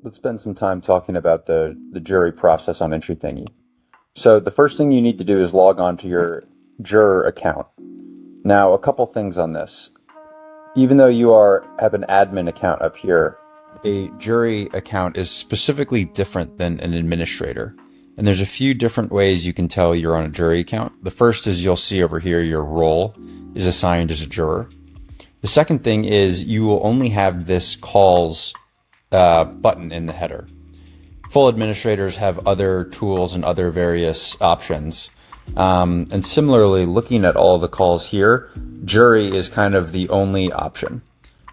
let's spend some time talking about the jury process on EntryThingy. So the first thing you need to do is log on to your juror account. Now, a couple things on this. Even though you have an admin account up here, a jury account is specifically different than an administrator. And there's a few different ways you can tell you're on a jury account. The first is you'll see over here your role is assigned as a juror. The second thing is you will only have this calls button in the header. Full administrators have other tools and other various options. And similarly, looking at all the calls here, jury is kind of the only option.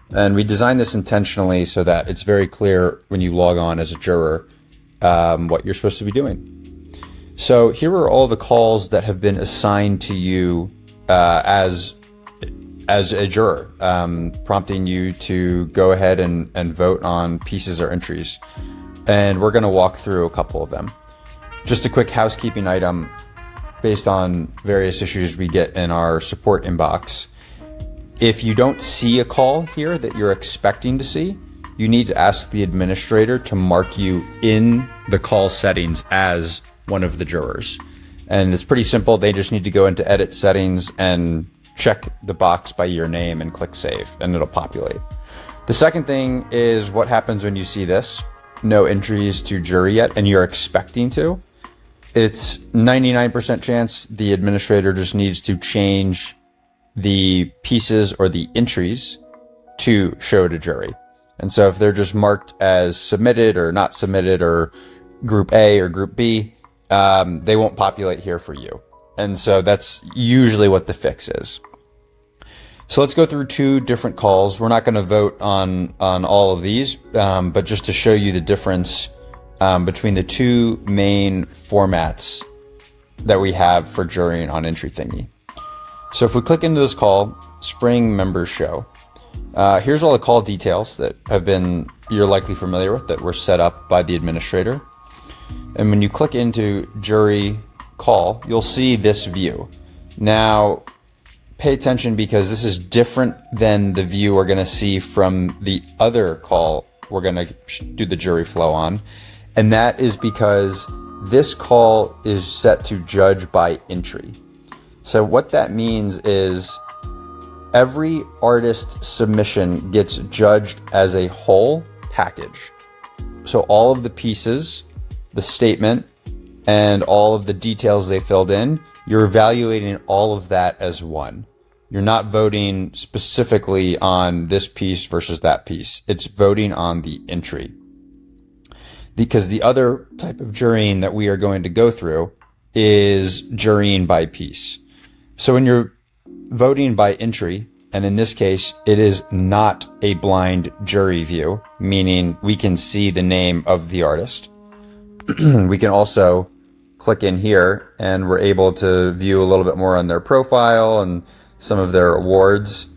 And we designed this intentionally so that it's very clear when you log on as a juror what you're supposed to be doing. So here are all the calls that have been assigned to you as a juror, prompting you to go ahead and vote on pieces or entries. And we're going to walk through a couple of them. Just a quick housekeeping item based on various issues we get in our support inbox. If you don't see a call here that you're expecting to see, you need to ask the administrator to mark you in the call settings as one of the jurors. And it's pretty simple. They just need to go into edit settings and check the box by your name and click save, and it'll populate. The second thing is what happens when you see this. No entries to jury yet, and you're expecting to. It's 99% chance the administrator just needs to change the pieces or the entries to show to jury. And so if they're just marked as submitted or not submitted or group A or group B, they won't populate here for you. And so that's usually what the fix is. So let's go through two different calls. We're not going to vote on all of these, but just to show you the difference between the two main formats that we have for jurying on EntryThingy. So if we click into this call, Spring Members Show, here's all the call details that you're likely familiar with, that were set up by the administrator. And when you click into jury call, you'll see this view. Now, pay attention because this is different than the view we're going to see from the other call we're going to do the jury flow on. And that is because this call is set to judge by entry. So what that means is every artist submission gets judged as a whole package. So all of the pieces, the statement, and all of the details they filled in, you're evaluating all of that as one. You're not voting specifically on this piece versus that piece. It's voting on the entry. Because the other type of jurying that we are going to go through is jurying by piece. So when you're voting by entry, and in this case, it is not a blind jury view, meaning we can see the name of the artist. We can also click in here and we're able to view a little bit more on their profile and some of their awards.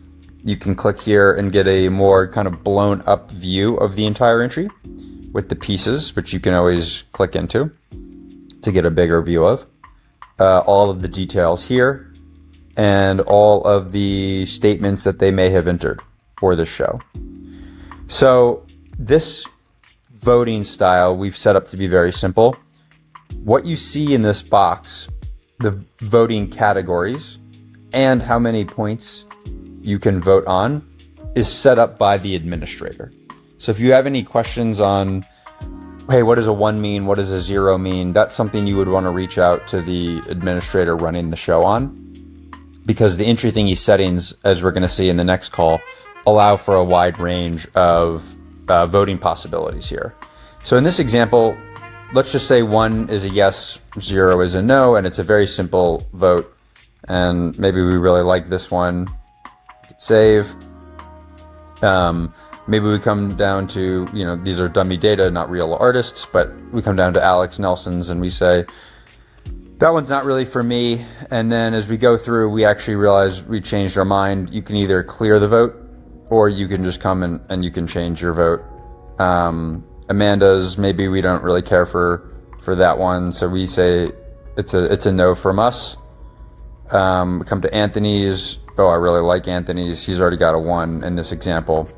You can click here and get a more kind of blown up view of the entire entry with the pieces, which you can always click into to get a bigger view of. All of the details here and all of the statements that they may have entered for this show. So this voting style we've set up to be very simple. What you see in this box, the voting categories and how many points you can vote on, is set up by the administrator. So if you have any questions on, hey, what does a 1 mean? What does a 0 mean? That's something you would want to reach out to the administrator running the show on, because the EntryThingy settings, as we're going to see in the next call, allow for a wide range of voting possibilities here. So in this example, let's just say 1 is a yes, 0 is a no, and it's a very simple vote. And maybe we really like this one. Hit save. Maybe we come down to, these are dummy data, not real artists, but we come down to Alex Nelson's and we say, that one's not really for me. And then as we go through, we actually realize we changed our mind. You can either clear the vote or you can just come and you can change your vote. Amanda's, maybe we don't really care for that one. So we say it's a no from us. We come to Anthony's. Oh, I really like Anthony's. He's already got a 1 in this example.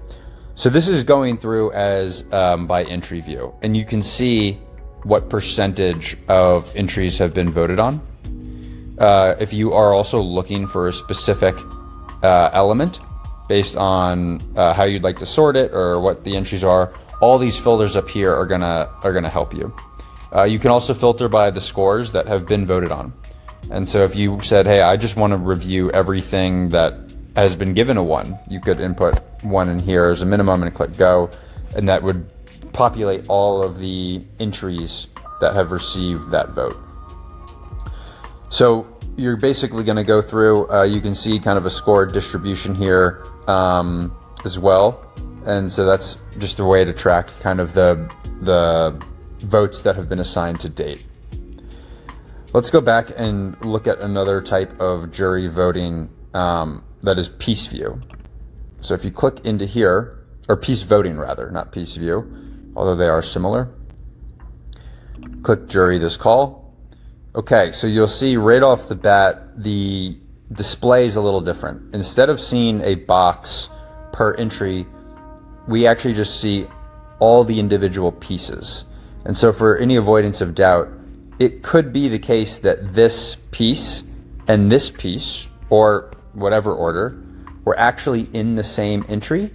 So this is going through as by entry view, and you can see what percentage of entries have been voted on. If you are also looking for a specific element based on how you'd like to sort it or what the entries are, all these filters up here are gonna help you. You can also filter by the scores that have been voted on. And so if you said, hey, I just want to review everything that has been given a 1, you could input 1 in here as a minimum and click go, and that would populate all of the entries that have received that vote. So you're basically going to go through, you can see kind of a score distribution here as well. And so that's just a way to track kind of the votes that have been assigned to date. Let's go back and look at another type of jury voting that is piece view. So if you click into here, or piece voting rather, not piece view, although they are similar. Click jury this call. Okay, so you'll see right off the bat, the display is a little different. Instead of seeing a box per entry, we actually just see all the individual pieces. And so for any avoidance of doubt, it could be the case that this piece and this piece, or whatever order, were actually in the same entry,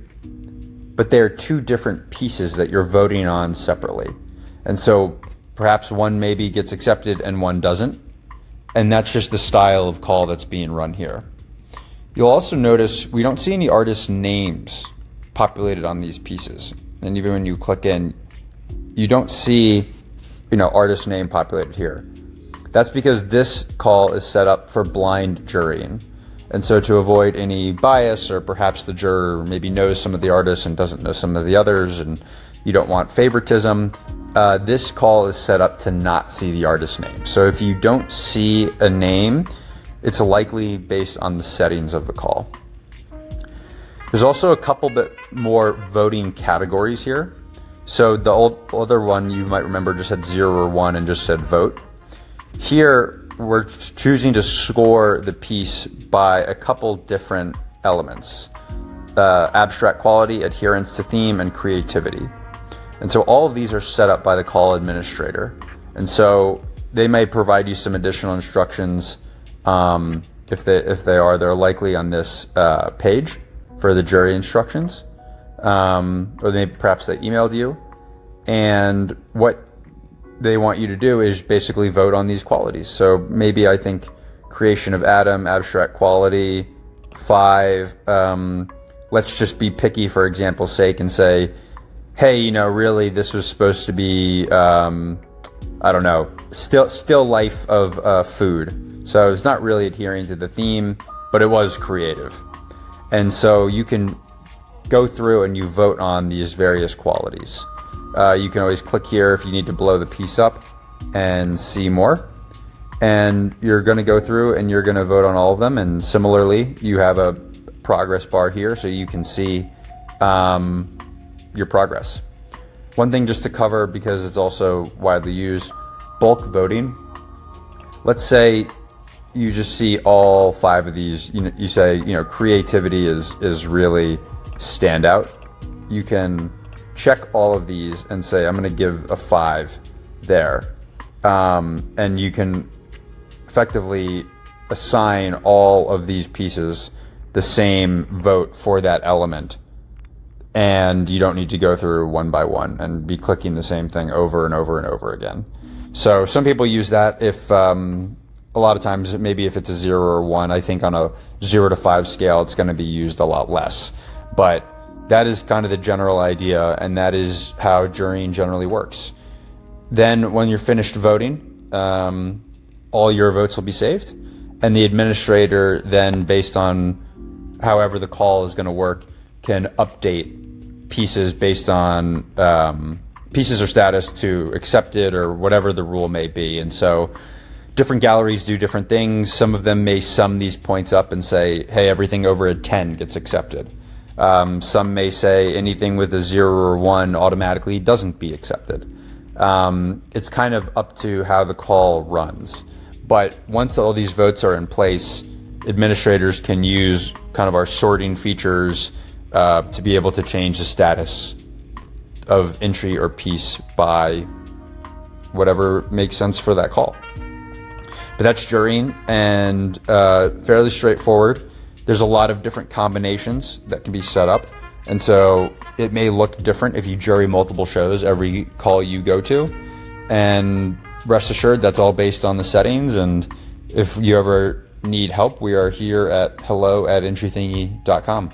but they're two different pieces that you're voting on separately. And so perhaps one maybe gets accepted and one doesn't. And that's just the style of call that's being run here. You'll also notice we don't see any artist names populated on these pieces. And even when you click in, you don't see, artist name populated here. That's because this call is set up for blind jurying. And so to avoid any bias, or perhaps the juror maybe knows some of the artists and doesn't know some of the others, and you don't want favoritism, this call is set up to not see the artist name. So if you don't see a name, it's likely based on the settings of the call. There's also a couple bit more voting categories here. So the other one you might remember just had 0 or 1 and just said vote. Here we're choosing to score the piece by a couple different elements: abstract quality, adherence to theme, and creativity. And so all of these are set up by the call administrator. And so they may provide you some additional instructions. If they're likely on this page for the jury instructions, or perhaps they emailed you. And what they want you to do is basically vote on these qualities. So maybe I think creation of atom, abstract quality, 5. Let's just be picky for example's sake and say, hey, really this was supposed to be, still life of food. So it's not really adhering to the theme, but it was creative. And so you can go through and you vote on these various qualities. You can always click here if you need to blow the piece up and see more. And you're going to go through and you're going to vote on all of them. And similarly, you have a progress bar here so you can see your progress. One thing just to cover, because it's also widely used, bulk voting. Let's say you just see all 5 of these. You say, creativity is really standout. You can check all of these and say, I'm going to give a 5 there. And you can effectively assign all of these pieces the same vote for that element. And you don't need to go through one by one and be clicking the same thing over and over and over again. So some people use that if, a lot of times, maybe if it's a 0 or 1, I think on a 0 to 5 scale, it's going to be used a lot less. But that is kind of the general idea, and that is how jurying generally works. Then when you're finished voting, all your votes will be saved, and the administrator then, based on however the call is going to work, can update pieces based on pieces or status to accepted or whatever the rule may be. And so different galleries do different things. Some of them may sum these points up and say, hey, everything over a 10 gets accepted. Some may say anything with a 0 or 1 automatically doesn't be accepted. It's kind of up to how the call runs. But once all these votes are in place, administrators can use kind of our sorting features to be able to change the status of entry or piece by whatever makes sense for that call. But that's jurying, and fairly straightforward. There's a lot of different combinations that can be set up, and so it may look different if you jury multiple shows every call you go to. And rest assured, that's all based on the settings. And if you ever need help, we are here at hello@entrythingy.com.